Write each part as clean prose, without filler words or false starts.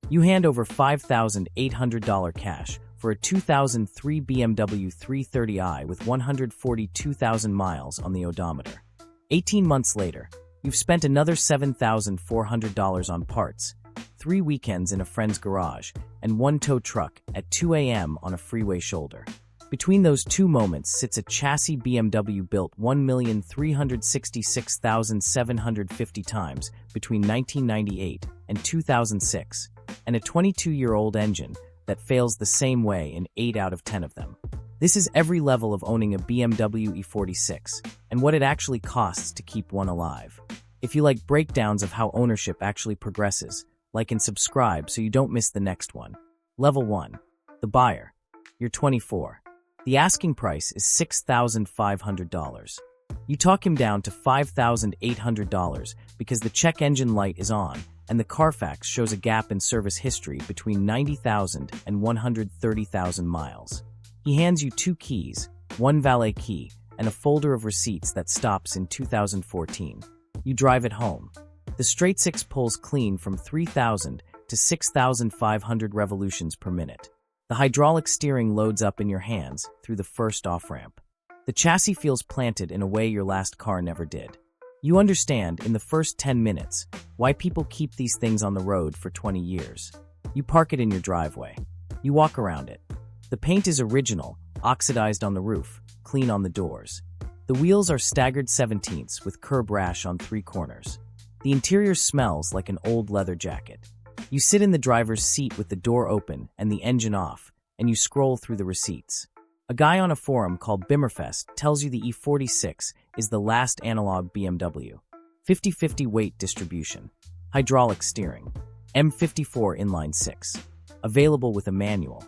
You hand over $5,800 cash for a 2003 BMW 330i with 142,000 miles on the odometer. 18 months later, you've spent another $7,400 on parts, 3 weekends in a friend's garage, and 1 tow truck at 2 a.m. on a freeway shoulder. Between those two moments sits a chassis BMW built 1,366,750 times between 1998 and 2006, and a 22-year-old engine that fails the same way in 8 out of 10 of them. This is every level of owning a BMW E46, and what it actually costs to keep one alive. If you like breakdowns of how ownership actually progresses, like and subscribe so you don't miss the next one. Level 1. The buyer. You're 24. The asking price is $6,500. You talk him down to $5,800 because the check engine light is on and the Carfax shows a gap in service history between 90,000 and 130,000 miles. He hands you 2 keys, 1 valet key, and a folder of receipts that stops in 2014. You drive it home. The straight six pulls clean from 3,000 to 6,500 revolutions per minute. The hydraulic steering loads up in your hands through the first off-ramp. The chassis feels planted in a way your last car never did. You understand, in the first 10 minutes, why people keep these things on the road for 20 years. You park it in your driveway. You walk around it. The paint is original, oxidized on the roof, clean on the doors. The wheels are staggered 17ths with curb rash on 3 corners. The interior smells like an old leather jacket. You sit in the driver's seat with the door open and the engine off, and you scroll through the receipts. A guy on a forum called Bimmerfest tells you the E46 is the last analog BMW. 50-50 weight distribution. Hydraulic steering. M54 inline 6. Available with a manual.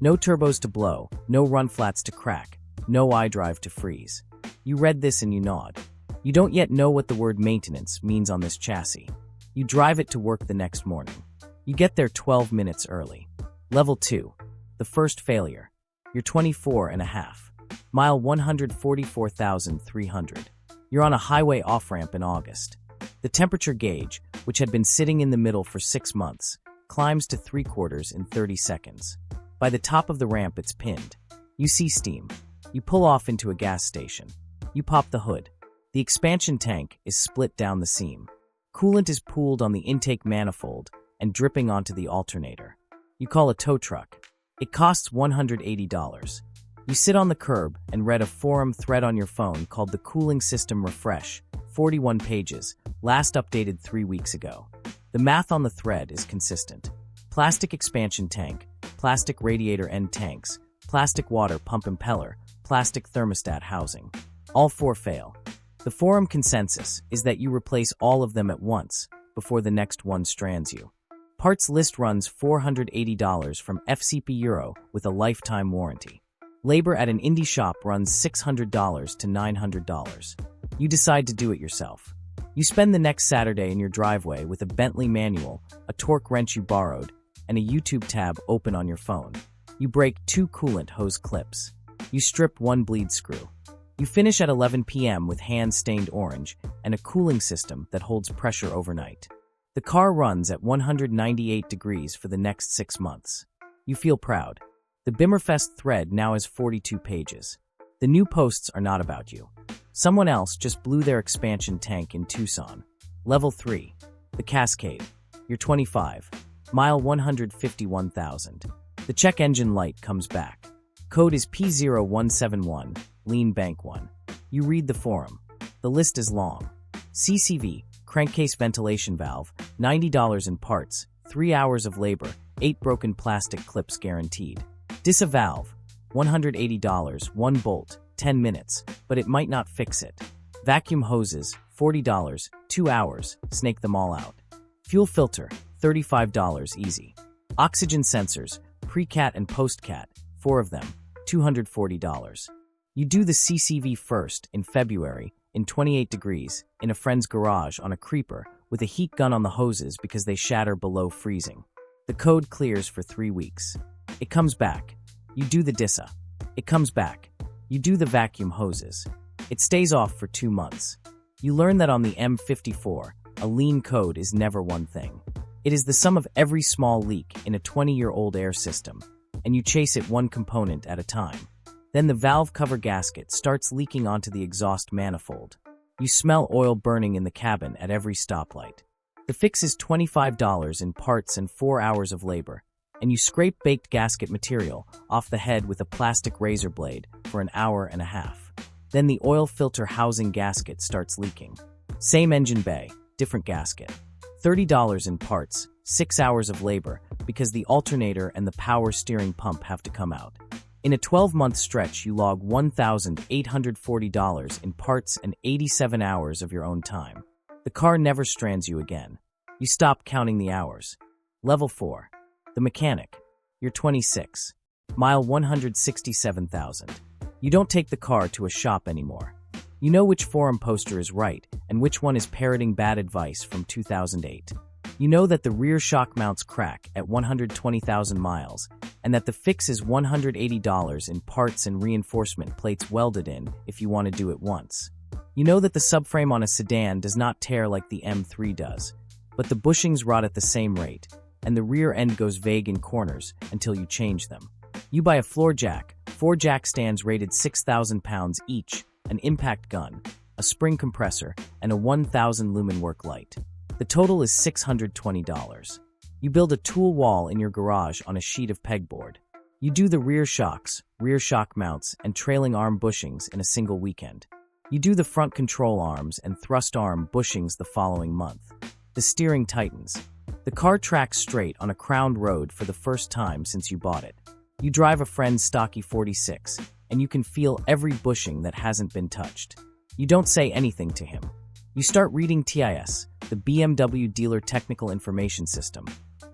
No turbos to blow, no run flats to crack, no iDrive to freeze. You read this and you nod. You don't yet know what the word maintenance means on this chassis. You drive it to work the next morning. You get there 12 minutes early. Level 2. The first failure. You're 24 and a half. Mile 144,300. You're on a highway off-ramp in August. The temperature gauge, which had been sitting in the middle for 6 months, climbs to 3/4 in 30 seconds. By the top of the ramp, it's pinned. You see steam. You pull off into a gas station. You pop the hood. The expansion tank is split down the seam. Coolant is pooled on the intake manifold and dripping onto the alternator. You call a tow truck. It costs $180. You sit on the curb and read a forum thread on your phone called the Cooling System Refresh, 41 pages, last updated 3 weeks ago. The math on the thread is consistent. Plastic expansion tank, plastic radiator end tanks, plastic water pump impeller, plastic thermostat housing. All 4 fail. The forum consensus is that you replace all of them at once before the next one strands you. Parts list runs $480 from FCP Euro with a lifetime warranty. Labor at an indie shop runs $600 to $900. You decide to do it yourself. You spend the next Saturday in your driveway with a Bentley manual, a torque wrench you borrowed, and a YouTube tab open on your phone. You break 2 coolant hose clips. You strip 1 bleed screw. You finish at 11 p.m. with hands stained orange and a cooling system that holds pressure overnight. The car runs at 198 degrees for the next 6 months. You feel proud. The Bimmerfest thread now has 42 pages. The new posts are not about you. Someone else just blew their expansion tank in Tucson. Level 3. The Cascade. You're 25. Mile 151,000. The check engine light comes back. Code is P0171, Lean Bank 1. You read the forum. The list is long. CCV, crankcase ventilation valve, $90 in parts, 3 hours of labor, 8 broken plastic clips guaranteed. Dis a valve, $180, 1 bolt, 10 minutes, but it might not fix it. Vacuum hoses, $40, 2 hours, snake them all out. Fuel filter, $35 easy. Oxygen sensors, pre-cat and post-cat, 4 of them, $240. You do the CCV first in February, in 28 degrees, in a friend's garage on a creeper with a heat gun on the hoses because they shatter below freezing. The code clears for 3 weeks. It comes back. You do the DISA. It comes back. You do the vacuum hoses. It stays off for 2 months. You learn that on the M54, a lean code is never one thing. It is the sum of every small leak in a 20-year-old air system, and you chase it one component at a time. Then the valve cover gasket starts leaking onto the exhaust manifold. You smell oil burning in the cabin at every stoplight. The fix is $25 in parts and 4 hours of labor, and you scrape baked gasket material off the head with a plastic razor blade for an hour and a half. Then the oil filter housing gasket starts leaking. Same engine bay, different gasket. $30 in parts, 6 hours of labor because the alternator and the power steering pump have to come out. In a 12-month stretch, you log $1,840 in parts and 87 hours of your own time. The car never strands you again. You stop counting the hours. Level 4. The mechanic. You're 26. Mile 167,000. You don't take the car to a shop anymore. You know which forum poster is right and which one is parroting bad advice from 2008. You know that the rear shock mounts crack at 120,000 miles and that the fix is $180 in parts and reinforcement plates welded in if you want to do it once. You know that the subframe on a sedan does not tear like the M3 does, but the bushings rot at the same rate, and the rear end goes vague in corners until you change them. You buy a floor jack, 4 jack stands rated 6,000 pounds each, an impact gun, a spring compressor, and a 1,000 lumen work light. The total is $620. You build a tool wall in your garage on a sheet of pegboard. You do the rear shocks, rear shock mounts, and trailing arm bushings in a single weekend. You do the front control arms and thrust arm bushings the following month. The steering tightens. The car tracks straight on a crowned road for the first time since you bought it. You drive a friend's stock E46, and you can feel every bushing that hasn't been touched. You don't say anything to him. You start reading TIS, the BMW Dealer Technical Information System,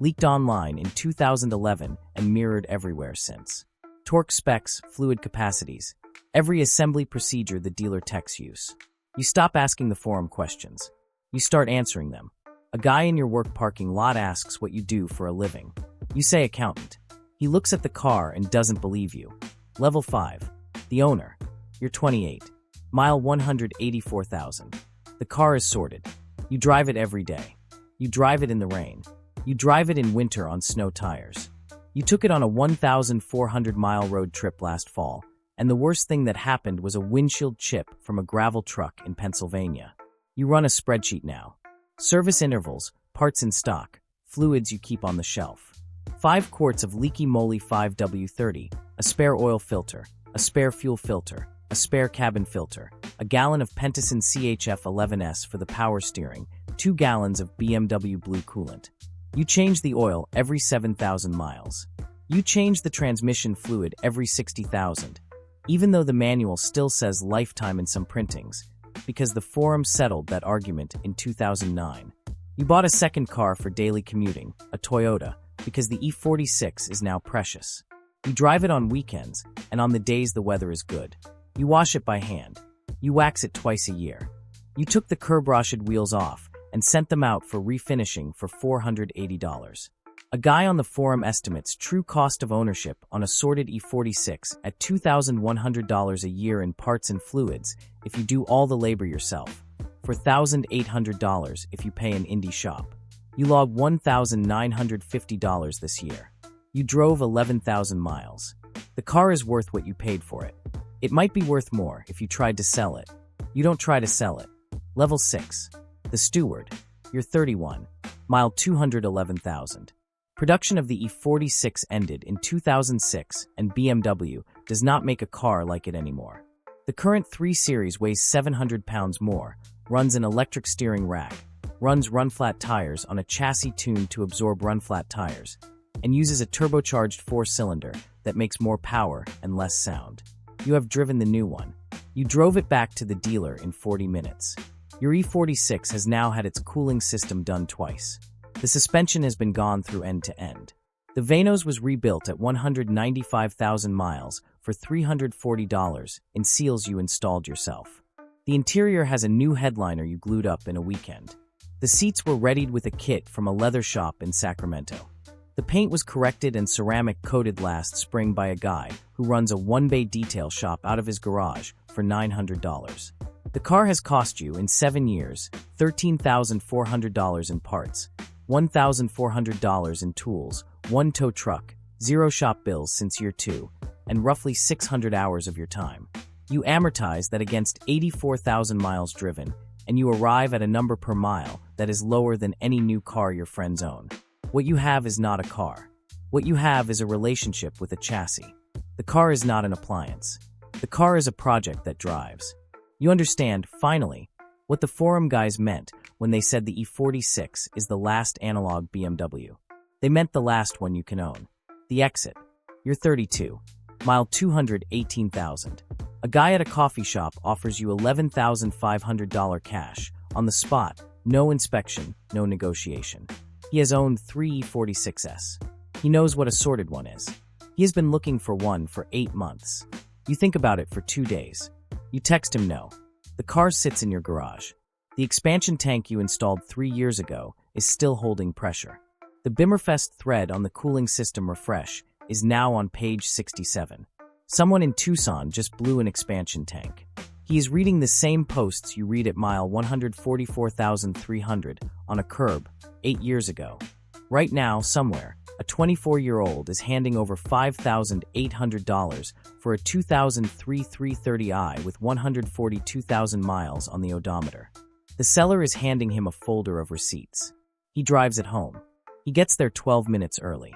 leaked online in 2011 and mirrored everywhere since. Torque specs, fluid capacities, every assembly procedure the dealer techs use. You stop asking the forum questions. You start answering them. A guy in your work parking lot asks what you do for a living. You say accountant. He looks at the car and doesn't believe you. Level 5. The owner. You're 28. Mile 184,000. The car is sorted. You drive it every day. You drive it in the rain. You drive it in winter on snow tires. You took it on a 1,400-mile road trip last fall, and the worst thing that happened was a windshield chip from a gravel truck in Pennsylvania. You run a spreadsheet now. Service intervals, parts in stock, fluids you keep on the shelf. 5 quarts of leaky moly 5W30, a spare oil filter, a spare fuel filter, a spare cabin filter, a gallon of Pentison CHF11S for the power steering, 2 gallons of BMW blue coolant. You change the oil every 7,000 miles. You change the transmission fluid every 60,000, even though the manual still says lifetime in some printings, because the forum settled that argument in 2009. You bought a second car for daily commuting, a Toyota, because the E46 is now precious. You drive it on weekends and on the days the weather is good. You wash it by hand. You wax it twice a year. You took the curb-roshed wheels off and sent them out for refinishing for $480. A guy on the forum estimates true cost of ownership on a sorted E46 at $2,100 a year in parts and fluids if you do all the labor yourself, for $1,800 if you pay an indie shop. You log $1,950 this year. You drove 11,000 miles. The car is worth what you paid for it. It might be worth more if you tried to sell it. You don't try to sell it. Level 6. The Steward. You're 31. Mile 211,000. Production of the E46 ended in 2006, and BMW does not make a car like it anymore. The current 3 Series weighs 700 pounds more, runs an electric steering rack, runs run-flat tires on a chassis tuned to absorb run-flat tires, and uses a turbocharged 4-cylinder that makes more power and less sound. You have driven the new one. You drove it back to the dealer in 40 minutes. Your E46 has now had its cooling system done twice. The suspension has been gone through end to end. The Vanos was rebuilt at 195,000 miles for $340 in seals you installed yourself. The interior has a new headliner you glued up in a weekend. The seats were readied with a kit from a leather shop in Sacramento. The paint was corrected and ceramic coated last spring by a guy who runs a one-bay detail shop out of his garage for $900. The car has cost you, in 7 years, $13,400 in parts, $1,400 in tools, 1 tow truck, 0 shop bills since year 2, and roughly 600 hours of your time. You amortize that against 84,000 miles driven, and you arrive at a number per mile that is lower than any new car your friends own. What you have is not a car. What you have is a relationship with a chassis. The car is not an appliance. The car is a project that drives. You understand, finally, what the forum guys meant when they said the E46 is the last analog BMW. They meant the last one you can own. The exit. You're 32. Mile 218,000. A guy at a coffee shop offers you $11,500 cash, on the spot, no inspection, no negotiation. He has owned 3 E46s. He knows what a sorted one is. He has been looking for one for 8 months. You think about it for 2 days. You text him no. The car sits in your garage. The expansion tank you installed 3 years ago is still holding pressure. The Bimmerfest thread on the cooling system refresh is now on page 67. Someone in Tucson just blew an expansion tank. He is reading the same posts you read at mile 144,300 on a curb 8 years ago. Right now, somewhere, a 24-year-old is handing over $5,800 for a 2003 330i with 142,000 miles on the odometer. The seller is handing him a folder of receipts. He drives it home. He gets there 12 minutes early.